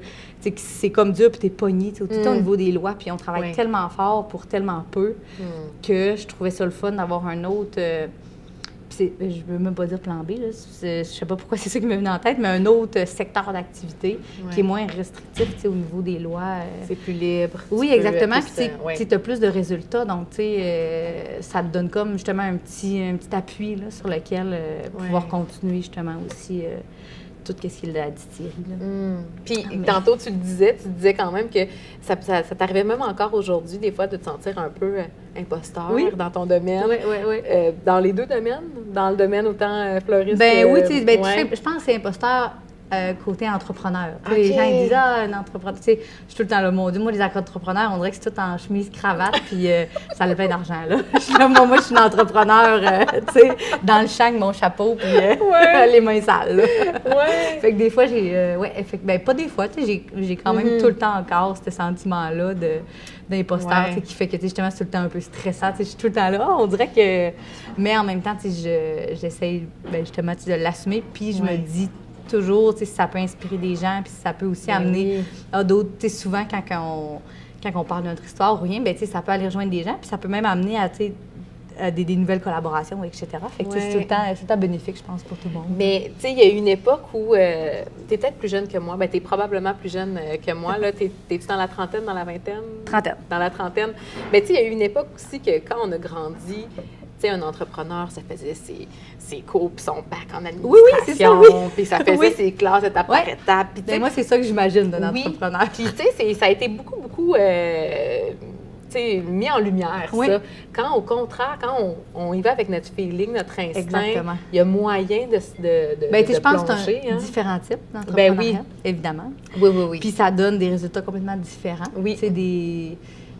c'est comme dur, puis t'es pogné, tout au niveau des lois, puis on travaille tellement fort pour tellement peu que je trouvais ça le fun d'avoir un autre... puis je ne veux même pas dire plan B, là, je ne sais pas pourquoi c'est ça qui m'est venu en tête, mais un autre secteur d'activité qui est moins restrictif, tu sais, au niveau des lois. C'est plus libre. Oui, exactement. Puis tu as plus de résultats, donc tu sais, ça te donne comme justement un petit appui là, sur lequel pouvoir continuer justement aussi tout ce qui est de la distillerie. Puis tantôt, tu disais quand même que ça t'arrivait même encore aujourd'hui, des fois, de te sentir un peu imposteur dans ton domaine. Oui. Dans les deux domaines? Dans le domaine autant fleuriste oui, je pense que c'est imposteur côté entrepreneur. Les gens ils disent un entrepreneur. Je suis tout le temps là, mon Dieu, moi, les entrepreneurs, on dirait que c'est tout en chemise, cravate, puis ça a plein d'argent. Là. Moi, je suis une entrepreneur, dans le champ avec mon chapeau, puis les mains sales. Là. Fait que des fois, pas des fois, j'ai quand même tout le temps encore ce sentiment-là d'imposteur, qui fait que justement, c'est tout le temps un peu stressant. Je suis tout le temps là, on dirait que. Mais en même temps, j'essaie justement de l'assumer, puis je me dis toujours, si ça peut inspirer des gens, puis ça peut aussi amener à d'autres. Souvent, quand on parle de notre histoire ou rien, ça peut aller rejoindre des gens, puis ça peut même amener à des nouvelles collaborations, etc. Fait que c'est tout le temps bénéfique, je pense, pour tout le monde. Mais, tu sais, il y a une époque où tu es peut-être plus jeune que moi. Tu es probablement plus jeune que moi. T'es-tu dans la trentaine, dans la vingtaine? Trentaine. Dans la trentaine. Mais, tu sais, il y a eu une époque aussi que quand on a grandi, un entrepreneur, ça faisait ses cours puis son bac en administration. Oui, c'est ça, puis ça faisait ses classes étape par étape. Puis, moi, c'est ça que j'imagine d'un entrepreneur. Puis, tu sais, ça a été beaucoup mis en lumière, ça. Quand, au contraire, quand on y va avec notre feeling, notre instinct, il y a moyen de je pense que c'est un différent type d'entrepreneuriat, évidemment. Oui. Puis ça donne des résultats complètement différents. Oui.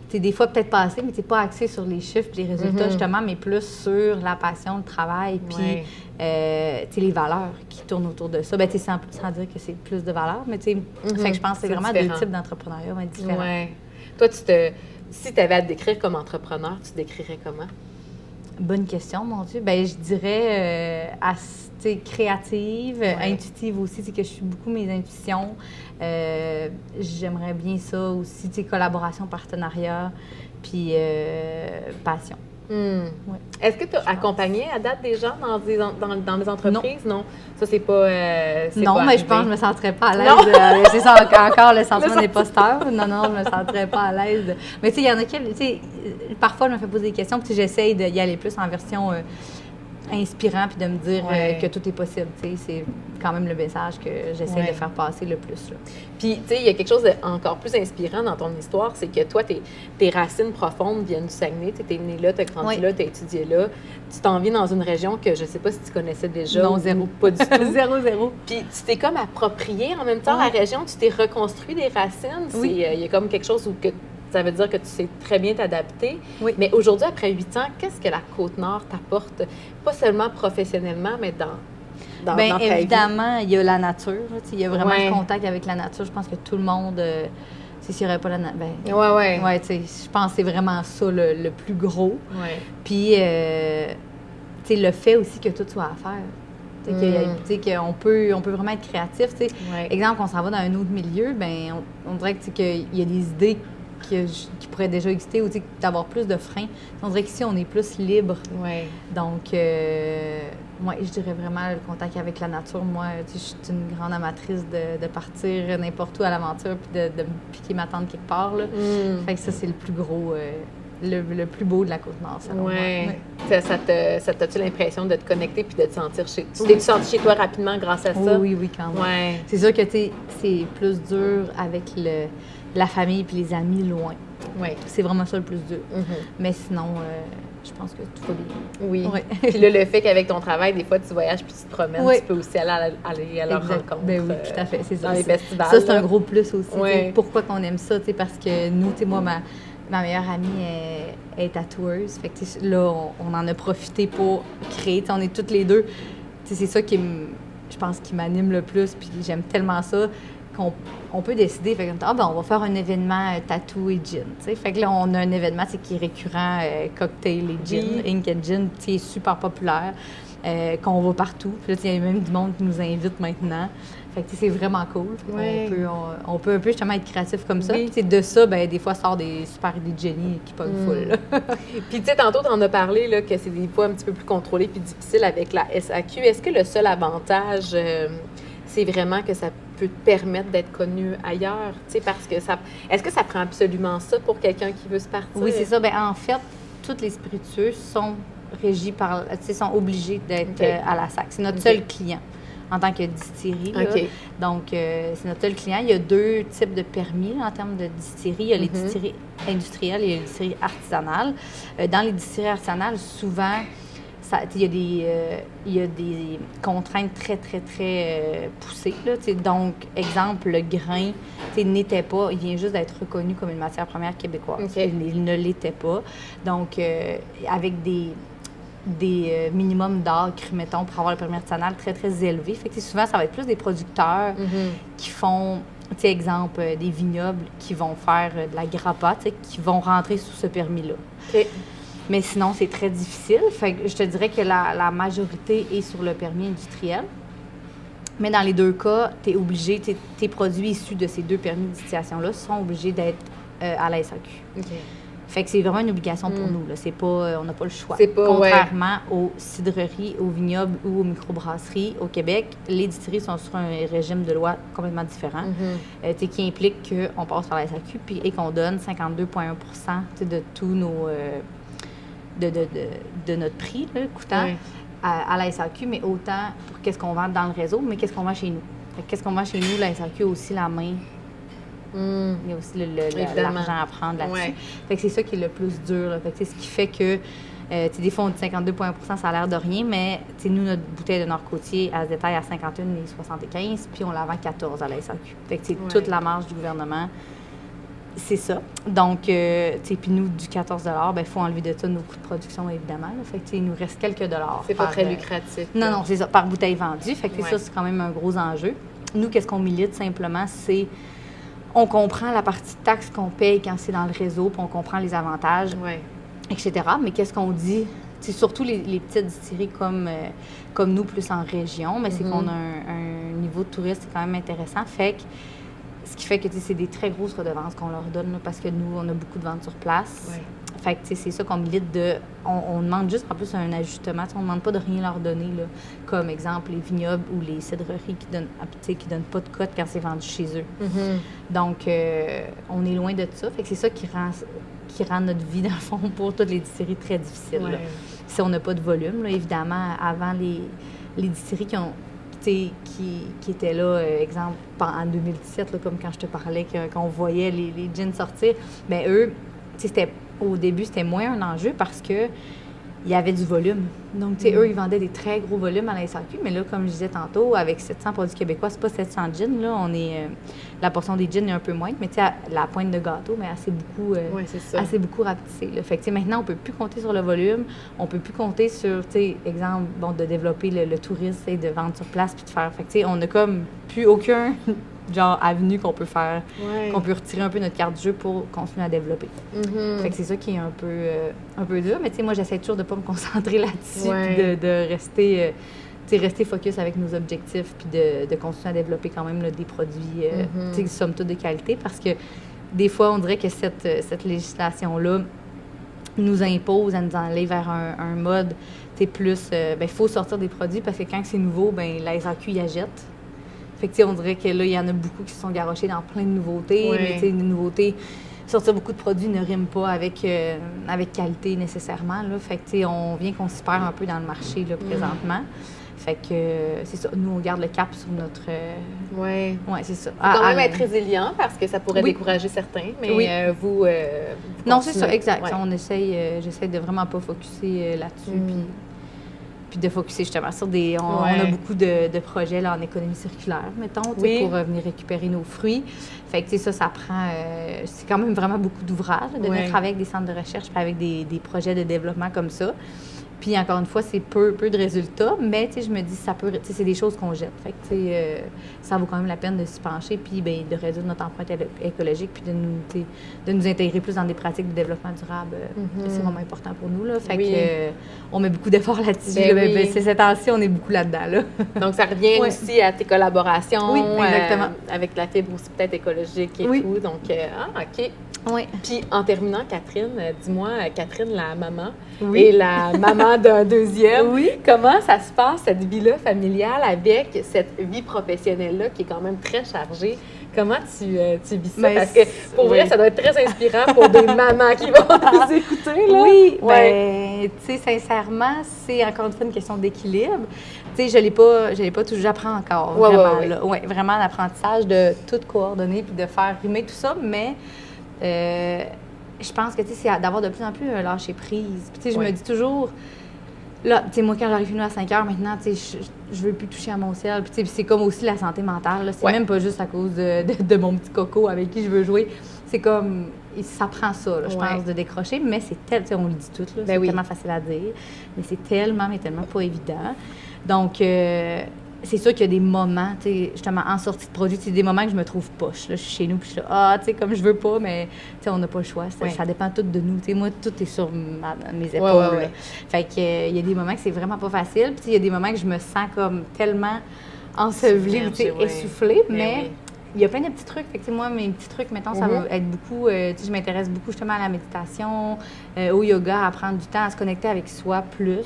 C'est des fois peut-être passé, mais tu n'es pas axé sur les chiffres, les résultats, justement, mais plus sur la passion, le travail, puis les valeurs qui tournent autour de ça. Sans dire que c'est plus de valeurs, mais fait que je pense que c'est vraiment différent. Deux types d'entrepreneuriat différents. Ouais. Toi, si tu avais à te décrire comme entrepreneur, tu te décrirais comment? Bonne question, mon Dieu. Je dirais créative, intuitive aussi, que je suis beaucoup mes intuitions. J'aimerais bien ça aussi, collaboration, partenariat, puis passion. Est-ce que tu as accompagné à date des gens dans des entreprises? Non. Ça, c'est pas. Non, mais je pense que je me sentirais pas à l'aise. C'est ça, encore le sentiment d'imposteur. Non, je me sentirais pas à l'aise. Mais tu sais, il y en a qui, parfois, je me fais poser des questions, puis j'essaye d'y aller plus en version inspirant, puis de me dire que tout est possible. C'est quand même le message que j'essaie de faire passer le plus. Là. Puis, tu sais, il y a quelque chose d'encore plus inspirant dans ton histoire, c'est que toi, tes racines profondes viennent du Saguenay. Tu es né là, tu as grandi là, tu as étudié là. Tu t'en viens dans une région que je ne sais pas si tu connaissais déjà. Non, zéro. Pas du tout. Zéro. Puis, tu t'es comme approprié en même temps la région, tu t'es reconstruit des racines. Il y a comme quelque chose où ça veut dire que tu sais très bien t'adapter. Oui. Mais aujourd'hui, après 8 ans, qu'est-ce que la Côte-Nord t'apporte? Pas seulement professionnellement, mais dans ta vie. Évidemment, il y a la nature. Il y a vraiment le contact avec la nature. Je pense que tout le monde, s'il n'y aurait pas la nature, je pense que c'est vraiment ça le plus gros. Puis, le fait aussi que tout soit à faire. Qu'on peut vraiment être créatif. Exemple, on s'en va dans un autre milieu, on dirait qu'il y a des idées qui pourraient déjà exister ou d'avoir plus de freins. On dirait qu'ici, on est plus libre. Donc, je dirais vraiment le contact avec la nature. Moi, je suis une grande amatrice de partir n'importe où à l'aventure puis de me piquer ma tente quelque part. Là. Fait que ça, c'est le plus gros, le plus beau de la Côte-Nord, selon moi. Ça t'a-tu l'impression de te connecter puis de te sentir chez toi? Tu t'es senti chez toi rapidement grâce à ça? Oui, quand même. C'est sûr que c'est plus dur avec la famille puis les amis loin. C'est vraiment ça le plus dur. Mais sinon, je pense que tout va bien. Oui. Puis là, le fait qu'avec ton travail, des fois, tu voyages puis tu te promènes, tu peux aussi aller à leur rencontre. Oui, tout à fait. C'est ça. Dans les festivals. Ça, c'est un gros plus aussi. Pourquoi qu'on aime ça? Parce que nous, moi, ma meilleure amie est tatoueuse. Fait que là, on en a profité pour créer. On est toutes les deux. C'est ça qui je pense qui m'anime le plus. Puis j'aime tellement ça qu'on peut décider, on va faire un événement tattoo et gin. T'sais. Fait que là, on a un événement qui est récurrent, cocktail et gin, Ink and Gin, qui est super populaire. qu'on va partout. Puis là, il y a même du monde qui nous invite maintenant. Fait que c'est vraiment cool. Ouais. On peut un peu justement être créatif comme ça. Oui. Puis de ça, des fois, sort des super idées de génie qui pognent full. Là. Puis tu sais, tantôt, tu en as parlé là, que c'est des fois un petit peu plus contrôlé puis difficile avec la SAQ. Est-ce que le seul avantage, c'est vraiment que ça peut te permettre d'être connu ailleurs? Tu sais, parce que ça... Est-ce que ça prend absolument ça pour quelqu'un qui veut se partir? Oui, c'est ça. En fait, tous les spiritueux sont régis par... sont obligés d'être à la SAQ. C'est notre seul client en tant que distillerie. Là. Donc, c'est notre seul client. Il y a 2 types de permis là, en termes de distillerie. Il y a les distilleries industrielles et les distilleries artisanales. Dans les distilleries artisanales, souvent, il y a des contraintes très, très, très poussées. Là, donc, exemple, le grain n'était pas, il vient juste d'être reconnu comme une matière première québécoise. Il ne l'était pas. Donc, avec des minimums d'acres, mettons, pour avoir le permis artisanal très, très élevés. Fait que souvent, ça va être plus des producteurs qui font, exemple, des vignobles qui vont faire de la grappa, qui vont rentrer sous ce permis-là. Mais sinon, c'est très difficile. Fait que je te dirais que la majorité est sur le permis industriel. Mais dans les 2 cas, tu es obligé, tes produits issus de ces 2 permis de distillation-là sont obligés d'être à la SAQ. Fait que c'est vraiment une obligation pour nous. Là. C'est pas, on n'a pas le choix. Contrairement aux cidreries, aux vignobles ou aux microbrasseries au Québec, les distilleries sont sur un régime de loi complètement différent, qui implique qu'on passe par la SAQ et qu'on donne 52,1 % de tous nos... de notre prix là, coûtant à la SAQ, mais autant pour qu'est-ce qu'on vend dans le réseau, mais qu'est-ce qu'on vend chez nous. Qu'est-ce qu'on vend chez nous, la SAQ a aussi la main. Il y a aussi l'argent à prendre là-dessus. Fait que c'est ça qui est le plus dur. Là. Fait que c'est ce qui fait que, des fois, on dit 52,1 %, ça a l'air de rien, mais nous, notre bouteille de Nord-Côtier, elle se détaille à 51,75 puis on la vend 14 à la SAQ. Fait que c'est toute la marge du gouvernement. C'est ça. Donc, puis nous, du 14 il faut enlever de ça nos coûts de production, évidemment. Là. Fait que, il nous reste quelques dollars. C'est pas très lucratif. Non, c'est ça, par bouteille vendue. Fait que ça, c'est quand même un gros enjeu. Nous, qu'est-ce qu'on milite simplement, c'est... On comprend la partie de taxes qu'on paye quand c'est dans le réseau, puis on comprend les avantages, etc. Mais qu'est-ce qu'on dit? C'est surtout les petites distilleries comme nous, plus en région, mais c'est qu'on a un niveau de tourisme quand même intéressant. Fait que ce qui fait que c'est des très grosses redevances qu'on leur donne là, parce que nous, on a beaucoup de ventes sur place. Fait que c'est ça qu'on milite de... On demande juste en plus un ajustement. On ne demande pas de rien leur donner, là, comme exemple les vignobles ou les cidreries qui donnent pas de cote quand c'est vendu chez eux. Donc, on est loin de ça. Fait que c'est ça qui rend notre vie, dans le fond, pour toutes les distilleries très difficile. Là. Si on n'a pas de volume, là, évidemment, avant les distilleries qui étaient là, exemple, en 2017, là, comme quand je te parlais, qu'on voyait les gins sortir, bien eux, au début, c'était moins un enjeu parce que il y avait du volume. Donc, eux, ils vendaient des très gros volumes à la SAQ, mais là, comme je disais tantôt, avec 700 produits québécois, c'est pas 700 gins, là, la portion des gins est un peu moindre, mais la pointe de gâteau, mais assez beaucoup rapetissée. Fait que, maintenant, on peut plus compter sur le volume, on peut plus compter sur, exemple, de développer le tourisme, de vendre sur place, puis de faire... Fait que, on n'a comme plus aucun... avenue qu'on peut faire, qu'on peut retirer un peu notre carte de jeu pour continuer à développer. Fait que c'est ça qui est un peu dur, mais moi, j'essaie toujours de ne pas me concentrer là-dessus, puis de rester, rester focus avec nos objectifs, puis de continuer à développer quand même là, des produits, somme toute de qualité, parce que des fois, on dirait que cette législation-là nous impose à nous aller vers un mode, plus, il faut sortir des produits, parce que quand c'est nouveau, la SAQ y achète. Fait que, on dirait que là, il y en a beaucoup qui se sont garochés dans plein de nouveautés. Mais les nouveautés, sortir beaucoup de produits ne rime pas avec qualité nécessairement. Là. Fait que, on vient qu'on s'y perd un peu dans le marché là, présentement. Fait que c'est ça. Nous, on garde le cap sur notre... Oui, c'est ça. Il faut quand même être résilient parce que ça pourrait décourager certains, mais vous non, c'est ça, exact. On j'essaie de vraiment pas focusser là-dessus. Puis de focusser justement sur des... On a beaucoup de projets là, en économie circulaire, mettons, pour venir récupérer nos fruits. Fait que ça prend... c'est quand même vraiment beaucoup d'ouvrages de venir travailler avec des centres de recherche puis avec des projets de développement comme ça. Puis encore une fois, c'est peu de résultats, mais tu sais, je me dis, ça peut, tu sais, c'est des choses qu'on jette. Fait que, tu sais, ça vaut quand même la peine de s'y pencher, puis ben, de réduire notre empreinte écologique, puis de nous intégrer plus dans des pratiques de développement durable. C'est vraiment important pour nous, là. Fait que, on met beaucoup d'efforts là-dessus. Ben là, oui. ben, ces temps-ci, on est beaucoup là-dedans, là. Donc, ça revient aussi à tes collaborations. Oui, exactement. Avec la fibre aussi peut-être écologique et tout. Donc, OK. Oui. Puis, en terminant, Catherine, dis-moi, Catherine, la maman et la maman d'un deuxième, comment ça se passe, cette vie-là familiale avec cette vie professionnelle-là qui est quand même très chargée? Comment tu vis ça? Ben, parce que, pour vrai, ça doit être très inspirant pour des mamans qui vont nous écouter, là. Oui, bien, tu sais, sincèrement, c'est encore une fois une question d'équilibre. Tu sais, je l'ai pas toujours, j'apprends encore, vraiment, là. Ouais, vraiment l'apprentissage de tout coordonner puis de faire rimer tout ça, mais je pense que, tu sais, c'est d'avoir de plus en plus un lâcher-prise. Puis, tu sais, je me dis toujours, là, tu sais, moi, quand j'arrive chez nous à 5 heures, maintenant, tu sais, je veux plus toucher à mon ciel. Puis, tu sais, c'est comme aussi la santé mentale, là. C'est même pas juste à cause de mon petit coco avec qui je veux jouer. C'est comme, ça prend ça, là, je pense, de décrocher, mais c'est tellement, tu sais, on le dit tout, là, c'est tellement facile à dire, mais c'est tellement pas évident. Donc, c'est sûr qu'il y a des moments, tu sais, justement, en sortie de produit, c'est des moments que je me trouve poche. Là, je suis chez nous, puis je suis là, tu sais, comme je veux pas, mais, tu sais, on n'a pas le choix. Ça dépend tout de nous. Tu sais, moi, tout est sur mes épaules. Fait que, il y a des moments que c'est vraiment pas facile, puis il y a des moments que je me sens comme tellement ensevelie, tu sais, essoufflée, mais il y a plein de petits trucs. Fait que, moi, mes petits trucs, mettons, ça va être beaucoup, tu sais, je m'intéresse beaucoup justement à la méditation, au yoga, à prendre du temps, à se connecter avec soi plus.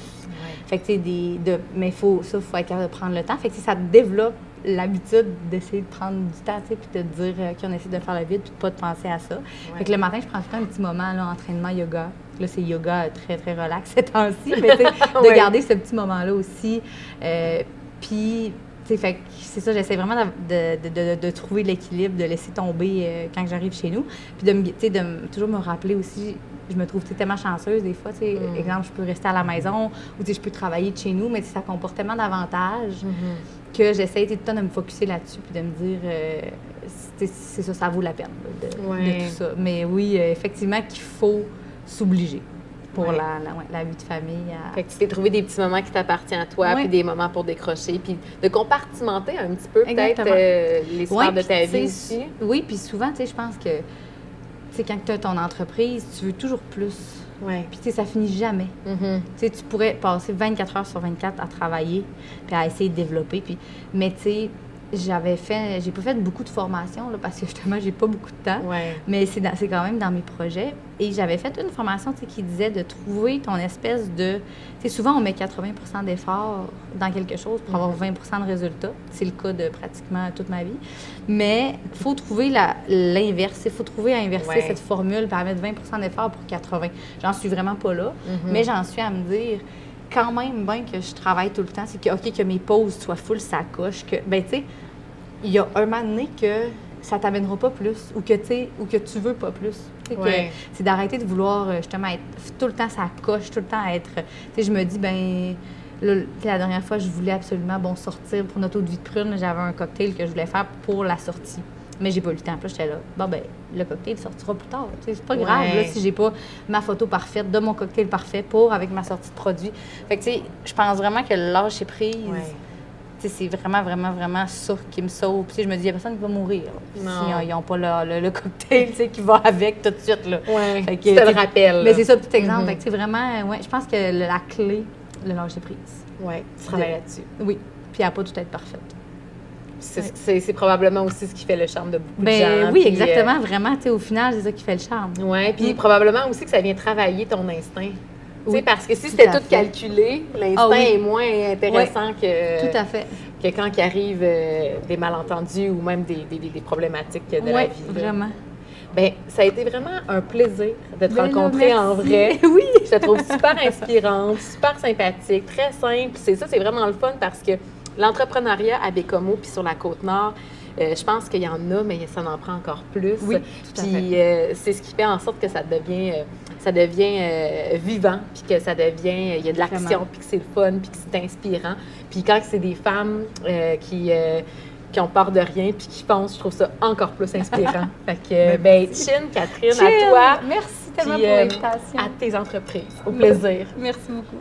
Fait que, tu sais, mais faut être capable de prendre le temps. Fait que, ça développe l'habitude d'essayer de prendre du temps, tu sais, puis de dire qu'on essaie de faire le vide, puis de pas de penser à ça. Fait que le matin, je prends tout le temps un petit moment, là, entraînement yoga. Là, c'est yoga très, très relax ces temps-ci, mais tu sais, de garder ce petit moment-là aussi. Puis, tu sais, fait que c'est ça, j'essaie vraiment de trouver l'équilibre, de laisser tomber quand j'arrive chez nous. Puis de toujours me rappeler aussi, je me trouve tellement chanceuse des fois, tu sais, exemple, je peux rester à la maison ou tu sais, je peux travailler de chez nous, mais ça comporte tellement d'avantages que j'essaie tout le temps de me focusser là-dessus puis de me dire, c'est ça, ça vaut la peine de tout ça. Mais oui, effectivement qu'il faut s'obliger pour la vie de famille. Fait que tu t'es trouvé des petits moments qui t'appartiennent à toi, puis des moments pour décrocher, puis de compartimenter un petit peu peut-être les sphères de ta vie aussi. Oui, puis souvent, tu sais, je pense que, tu sais, quand tu as ton entreprise, tu veux toujours plus. Puis, tu sais, ça finit jamais. Tu sais, tu pourrais passer 24 heures sur 24 à travailler, puis à essayer de développer, puis, mais tu sais, j'ai pas fait beaucoup de formations, là, parce que justement, j'ai pas beaucoup de temps, mais c'est quand même dans mes projets. Et j'avais fait une formation, tu sais, qui disait de trouver ton espèce de... Tu sais, souvent, on met 80% d'efforts dans quelque chose pour avoir 20% de résultats. C'est le cas de pratiquement toute ma vie. Mais il faut trouver l'inverse. Il faut trouver à inverser cette formule, puis à mettre 20% d'efforts pour 80%. J'en suis vraiment pas là, mais j'en suis à me dire... quand même bien que je travaille tout le temps, c'est que, OK, que mes pauses soient full sacoche, que, ben tu sais, il y a un moment donné que ça t'amènera pas plus, ou que tu veux pas plus. C'est d'arrêter de vouloir, justement, être tout le temps sacoche, tout le temps être... Tu sais, je me dis, ben là, la dernière fois, je voulais absolument, sortir pour notre eau de vie de prune. J'avais un cocktail que je voulais faire pour la sortie. Mais j'ai pas eu le temps. Puis là, j'étais là, le cocktail sortira plus tard. C'est pas grave là, si j'ai pas ma photo parfaite de mon cocktail parfait avec ma sortie de produit. Fait que, tu sais, je pense vraiment que le lâcher prise, tu sais, c'est vraiment, vraiment, vraiment ça qui me sauve. Puis, je me dis, il y a personne qui va mourir si ils n'ont pas le cocktail, tu sais, qui va avec tout de suite, là. Fait que, tu te le rappelles. Mais c'est ça, petit exemple. Fait que, tu sais, vraiment, je pense que la clé, le lâcher prise. Tu travailles là-dessus. Oui. Puis, elle n'a pas tout être parfaite. C'est probablement aussi ce qui fait le charme de beaucoup de gens. Oui, exactement, vraiment. Au final, c'est ça qui fait le charme. Oui, puis probablement aussi que ça vient travailler ton instinct. Parce que si c'était tout calculé, l'instinct est moins intéressant que, tout à fait. Que quand il arrive des malentendus ou même des problématiques de la vie. Oui, vraiment. Bien, ça a été vraiment un plaisir de te rencontrer en vrai. Oui. Je te trouve super inspirante, super sympathique, très simple. C'est vraiment le fun parce que l'entrepreneuriat à Bécomo puis sur la Côte-Nord, je pense qu'il y en a, mais ça en prend encore plus. Oui, tout à fait. C'est ce qui fait en sorte que ça devient vivant, puis que ça devient, il y a de l'action, puis que c'est le fun, puis que c'est inspirant. Puis quand c'est des femmes qui ont peur de rien, puis qui foncent, je trouve ça encore plus inspirant. Fait que, Chin, Catherine, à toi. Merci tellement puis pour l'invitation. à tes entreprises. Au plaisir. Merci beaucoup.